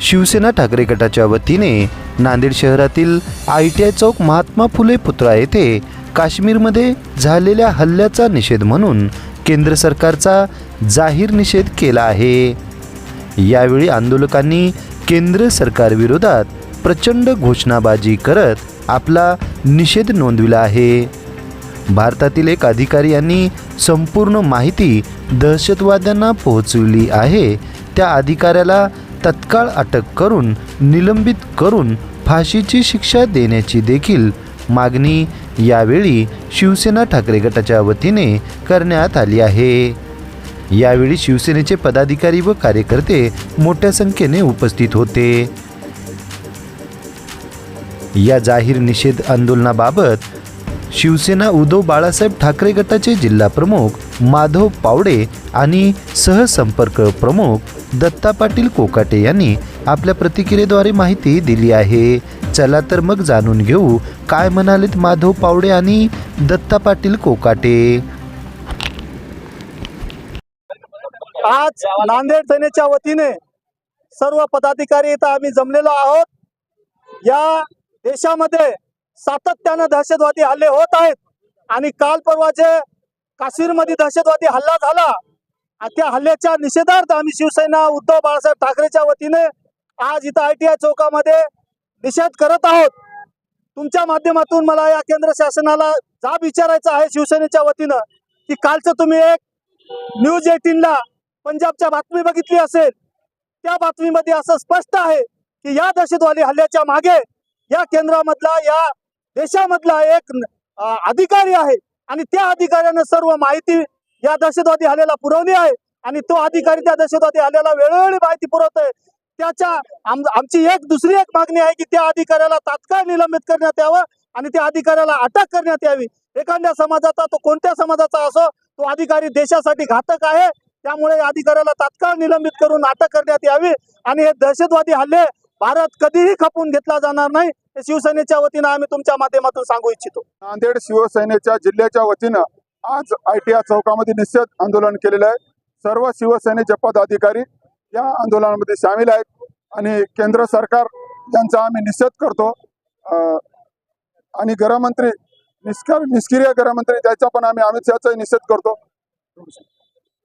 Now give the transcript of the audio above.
शिवसेना ठाकरे गटाच्या वतीने नांदेड शहरातील ITI चौक महात्मा फुले पुतळा येथे काश्मीरमध्ये झालेल्या हल्ल्याचा निषेध म्हणून केंद्र सरकारचा जाहीर निषेध केला आहे। यावेळी आंदोलकांनी केंद्र सरकारविरोधात प्रचंड घोषणाबाजी करत आपला निषेध नोंदविला आहे। भारतातील एक अधिकारी यांनी संपूर्ण माहिती दहशतवाद्यांना पोहोचवली आहे। त्या अधिकाऱ्याला तत्काळ अटक करून निलंबित करून फाशीची शिक्षा देण्याची देखील मागणी यावेळी शिवसेना ठाकरे गटाच्या वतीने करण्यात आली आहे। यावेळी शिवसेनेचे पदाधिकारी व कार्यकर्ते मोठ्या संख्येने उपस्थित होते। या जाहीर निषेध आंदोलनाबाबत शिवसेना उद्धव बाळासाहेब ठाकरे गटाचे जिल्हा प्रमुख माधव पावडे आणि सहसंपर्क प्रमुख दत्ता पाटील कोकाटे यांनी आपल्या प्रतिक्रियेद्वारे माहिती दिली आहे। चला तर मग जाणून घेऊ काय म्हणालेत माधव पावडे आणि दत्ता पाटील कोकाटे। आज नांदेड सेनेच्या वतीने सर्व पदाधिकारी इथं आम्ही जमलेलो आहोत। या देशामध्ये सातत्याने दहशतवादी हल्ले होत आहेत आणि काल परवा जे काश्मीरमध्ये दहशतवादी हल्ला झाला त्या हल्ल्याच्या निषेधार्थ आम्ही शिवसेना उद्धव बाळासाहेब ठाकरेच्या वतीने आज इथं ITI चौकामध्ये निषेध करत आहोत। तुमच्या माध्यमातून मला या केंद्र शासनाला जाब विचारायचा आहे शिवसेनेच्या वतीनं की कालचं तुम्ही एक न्यूज 18ला पंजाबच्या बातमी बघितली असेल। त्या बातमीमध्ये असं स्पष्ट आहे की या दहशतवादी हल्ल्याच्या मागे या केंद्रामधला या देशामधला एक अधिकारी आहे आणि त्या अधिकाऱ्याने सर्व माहिती या दहशतवादी हल्ल्याला पुरवली आहे आणि तो अधिकारी त्या दहशतवादी हल्ल्याला वेळोवेळी माहिती पुरवतोय। त्याच्या आमची दुसरी एक मागणी आहे की त्या अधिकाऱ्याला तात्काळ निलंबित करण्यात यावं आणि त्या अधिकाऱ्याला अटक करण्यात यावी। एखाद्या समाजाचा तो कोणत्या समाजाचा असो तो अधिकारी देशासाठी घातक आहे, त्यामुळे अधिकाऱ्याला तात्काळ निलंबित करून अटक करण्यात यावी आणि हे दहशतवादी हल्ले भारत कधीही खपून घेतला जाणार नाही हे शिवसेनेच्या वतीनं आम्ही तुमच्या माध्यमातून सांगू इच्छितो। नांदेड शिवसेनेच्या जिल्ह्याच्या वतीनं आज ITI चौकामध्ये निषेध आंदोलन केलेलं आहे। सर्व शिवसेनेचे पदाधिकारी या आंदोलनामध्ये सामील आहेत आणि केंद्र सरकार यांचा आम्ही निषेध करतो आणि गृहमंत्री निष्क्रिय गृहमंत्री त्याचा पण आम्ही अमित शहाचा निषेध करतो।